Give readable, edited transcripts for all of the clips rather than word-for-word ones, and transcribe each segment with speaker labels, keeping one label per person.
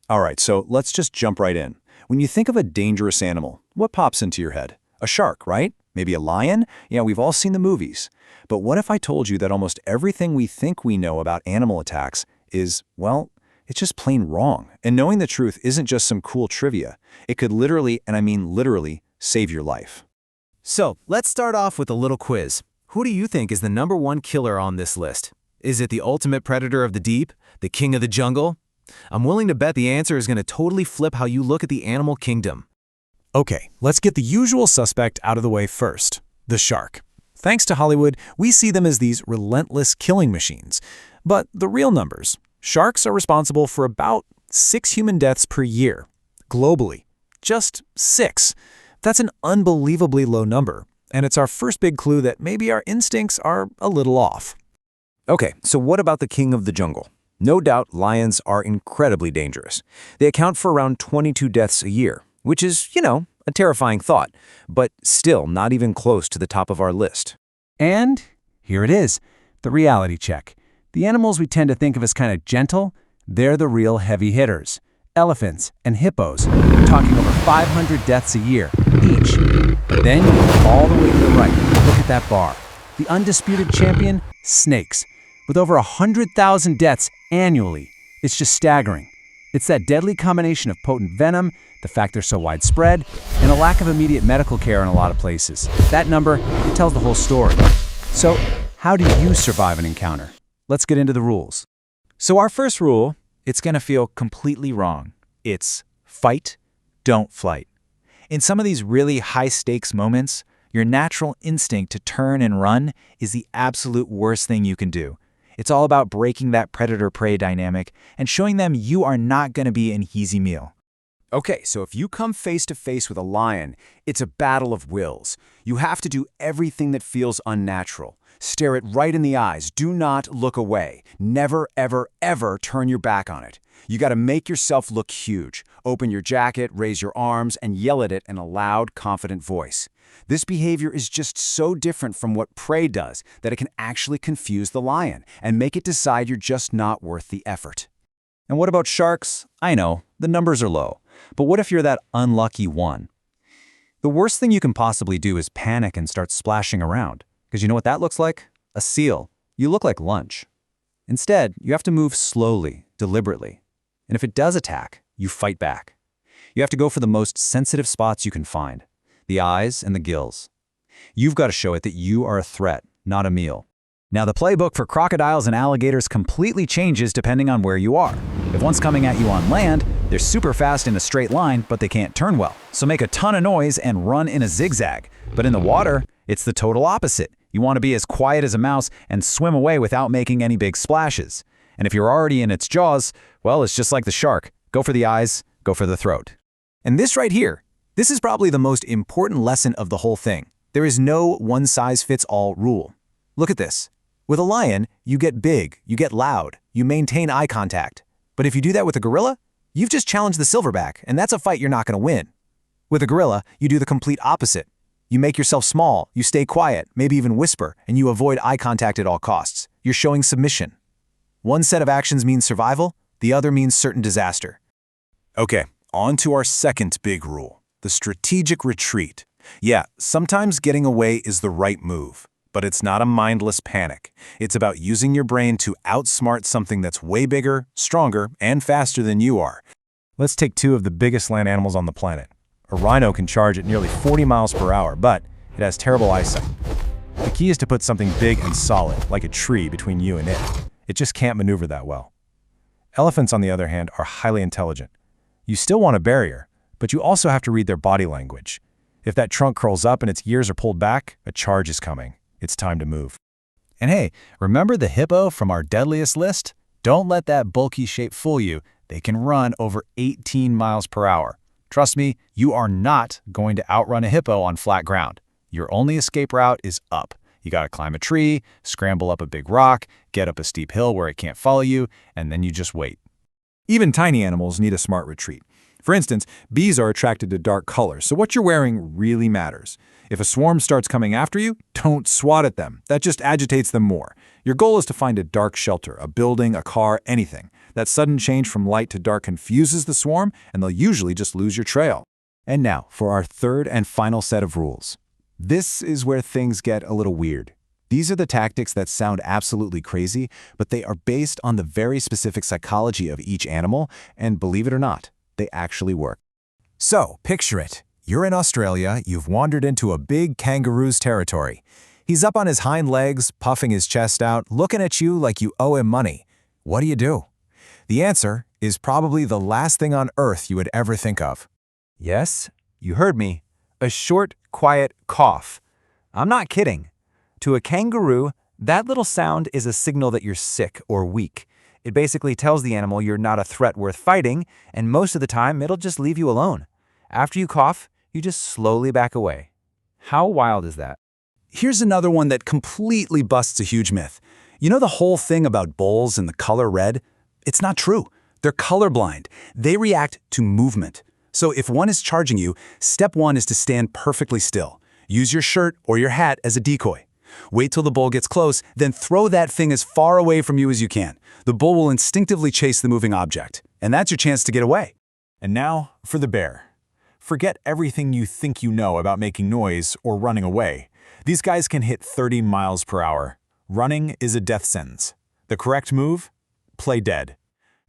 Speaker 1: All right, so let's just jump right in. When you think of a dangerous animal, what pops into your head? A shark, right? Maybe a lion? Yeah, we've all seen the movies. But what if I told you that almost everything we think we know about animal attacks is, well, it's just plain wrong. And knowing the truth isn't just some cool trivia. It could literally, and I mean literally, save your life.
Speaker 2: So, let's start off with a little quiz. Who do you think is the #1 killer on this list? Is it the ultimate predator of the deep? The king of the jungle? I'm willing to bet the answer is going to totally flip how you look at the animal kingdom.
Speaker 3: Okay, let's get the usual suspect out of the way first, the shark. Thanks to Hollywood, we see them as these relentless killing machines. But the real numbers, sharks are responsible for about 6 human deaths per year, globally. Just 6. That's an unbelievably low number, and it's our first big clue that maybe our instincts are a little off.
Speaker 1: Okay, so what about the king of the jungle? No doubt lions are incredibly dangerous. They account for around 22 deaths a year, which is, a terrifying thought, but still not even close to the top of our list.
Speaker 4: And here it is, the reality check. The animals we tend to think of as kind of gentle, they're the real heavy hitters. Elephants and hippos, we're talking over 500 deaths a year, each. Then you go all the way to the right, look at that bar. The undisputed champion, snakes, with over 100,000 deaths annually. It's just staggering. It's that deadly combination of potent venom, the fact they're so widespread, and a lack of immediate medical care in a lot of places. That number, it tells the whole story. So, how do you survive an encounter? Let's get into the rules.
Speaker 5: So our first rule, it's going to feel completely wrong. It's fight, don't flight. In some of these really high-stakes moments, your natural instinct to turn and run is the absolute worst thing you can do. It's all about breaking that predator-prey dynamic and showing them you are not going to be an easy meal.
Speaker 1: Okay, so if you come face to face with a lion, it's a battle of wills. You have to do everything that feels unnatural. Stare it right in the eyes. Do not look away. Never, ever, ever turn your back on it. You got to make yourself look huge. Open your jacket, raise your arms, and yell at it in a loud, confident voice. This behavior is just so different from what prey does that it can actually confuse the lion and make it decide you're just not worth the effort.
Speaker 3: And what about sharks? I know, the numbers are low. But what if you're that unlucky one? The worst thing you can possibly do is panic and start splashing around. Because you know what that looks like? A seal. You look like lunch. Instead, you have to move slowly, deliberately. And if it does attack, you fight back. You have to go for the most sensitive spots you can find. The eyes and the gills. You've got to show it that you are a threat, not a meal. Now the playbook for crocodiles and alligators completely changes depending on where you are. If one's coming at you on land, they're super fast in a straight line, but they can't turn well. So make a ton of noise and run in a zigzag. But in the water, it's the total opposite. You want to be as quiet as a mouse and swim away without making any big splashes. And if you're already in its jaws, well, it's just like the shark. Go for the eyes, go for the throat. And this right here, this is probably the most important lesson of the whole thing. There is no one-size-fits-all rule. Look at this. With a lion, you get big, you get loud, you maintain eye contact. But if you do that with a gorilla, you've just challenged the silverback, and that's a fight you're not going to win. With a gorilla, you do the complete opposite. You make yourself small, you stay quiet, maybe even whisper, and you avoid eye contact at all costs. You're showing submission. One set of actions means survival, the other means certain disaster.
Speaker 1: Okay, on to our second big rule, the strategic retreat. Yeah, sometimes getting away is the right move, but it's not a mindless panic. It's about using your brain to outsmart something that's way bigger, stronger, and faster than you are.
Speaker 3: Let's take 2 of the biggest land animals on the planet. A rhino can charge at nearly 40 miles per hour, but it has terrible eyesight. The key is to put something big and solid, like a tree, between you and it. It just can't maneuver that well. Elephants, on the other hand, are highly intelligent. You still want a barrier, but you also have to read their body language. If that trunk curls up and its ears are pulled back, a charge is coming. It's time to move.
Speaker 4: And hey, remember the hippo from our deadliest list? Don't let that bulky shape fool you. They can run over 18 miles per hour. Trust me, you are not going to outrun a hippo on flat ground. Your only escape route is up. You gotta climb a tree, scramble up a big rock, get up a steep hill where it can't follow you, and then you just wait.
Speaker 5: Even tiny animals need a smart retreat.
Speaker 6: For instance, bees are attracted to dark colors, so what you're wearing really matters. If a swarm starts coming after you, don't swat at them. That just agitates them more. Your goal is to find a dark shelter, a building, a car, anything. That sudden change from light to dark confuses the swarm, and they'll usually just lose your trail.
Speaker 1: And now, for our third and final set of rules. This is where things get a little weird. These are the tactics that sound absolutely crazy, but they are based on the very specific psychology of each animal, and believe it or not, they actually work.
Speaker 2: So, picture it. You're in Australia, you've wandered into a big kangaroo's territory. He's up on his hind legs, puffing his chest out, looking at you like you owe him money. What do? The answer is probably the last thing on earth you would ever think of.
Speaker 3: Yes, you heard me. A short, quiet cough. I'm not kidding. To a kangaroo, that little sound is a signal that you're sick or weak. It basically tells the animal you're not a threat worth fighting, and most of the time it'll just leave you alone. After you cough, you just slowly back away. How wild is that?
Speaker 4: Here's another one that completely busts a huge myth. You know the whole thing about bulls and the color red? It's not true. They're colorblind. They react to movement. So if one is charging you, step one is to stand perfectly still. Use your shirt or your hat as a decoy. Wait till the bull gets close, then throw that thing as far away from you as you can. The bull will instinctively chase the moving object, and that's your chance to get away.
Speaker 6: And now for the bear. Forget everything you think you know about making noise or running away. These guys can hit 30 miles per hour. Running is a death sentence. The correct move? Play dead.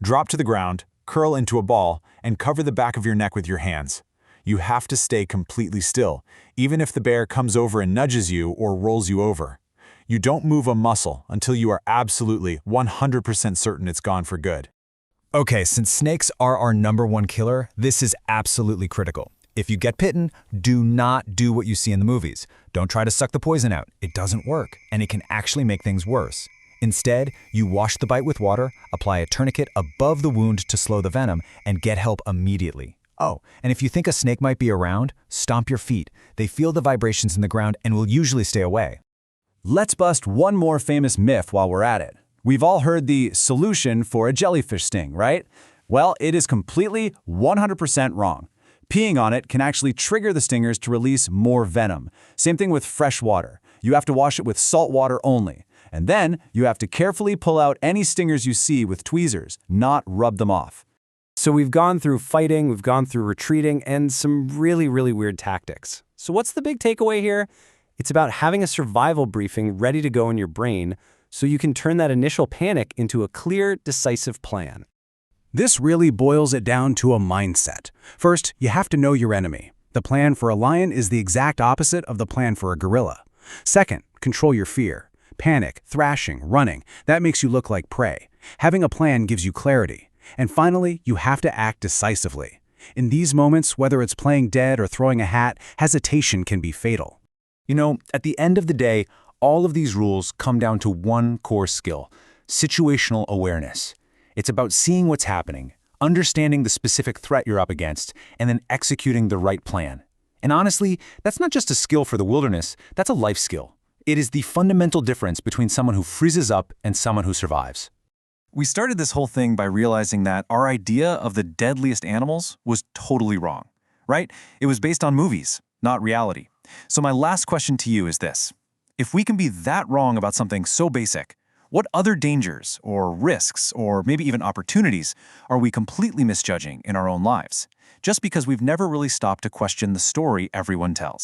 Speaker 6: Drop to the ground, curl into a ball, and cover the back of your neck with your hands. You have to stay completely still, even if the bear comes over and nudges you or rolls you over. You don't move a muscle until you are absolutely 100% certain it's gone for good.
Speaker 2: Okay, since snakes are our #1 killer, this is absolutely critical. If you get bitten, do not do what you see in the movies. Don't try to suck the poison out. It doesn't work, and it can actually make things worse. Instead, you wash the bite with water, apply a tourniquet above the wound to slow the venom, and get help immediately. Oh, and if you think a snake might be around, stomp your feet. They feel the vibrations in the ground and will usually stay away.
Speaker 4: Let's bust one more famous myth while we're at it. We've all heard the solution for a jellyfish sting, right? Well, it is completely 100% wrong. Peeing on it can actually trigger the stingers to release more venom. Same thing with fresh water. You have to wash it with salt water only. And then you have to carefully pull out any stingers you see with tweezers, not rub them off.
Speaker 7: So we've gone through fighting, we've gone through retreating, and some really, really weird tactics. So what's the big takeaway here? It's about having a survival briefing ready to go in your brain so you can turn that initial panic into a clear, decisive plan.
Speaker 4: This really boils it down to a mindset. First, you have to know your enemy. The plan for a lion is the exact opposite of the plan for a gorilla. Second, control your fear. Panic, thrashing, running, that makes you look like prey. Having a plan gives you clarity. And finally, you have to act decisively. In these moments, whether it's playing dead or throwing a hat, hesitation can be fatal.
Speaker 1: You know, at the end of the day, all of these rules come down to one core skill: situational awareness. It's about seeing what's happening, understanding the specific threat you're up against, and then executing the right plan. And honestly, that's not just a skill for the wilderness, that's a life skill. It is the fundamental difference between someone who freezes up and someone who survives.
Speaker 6: We started this whole thing by realizing that our idea of the deadliest animals was totally wrong, right? It was based on movies, not reality. So my last question to you is this. If we can be that wrong about something so basic, what other dangers or risks or maybe even opportunities are we completely misjudging in our own lives, just because we've never really stopped to question the story everyone tells?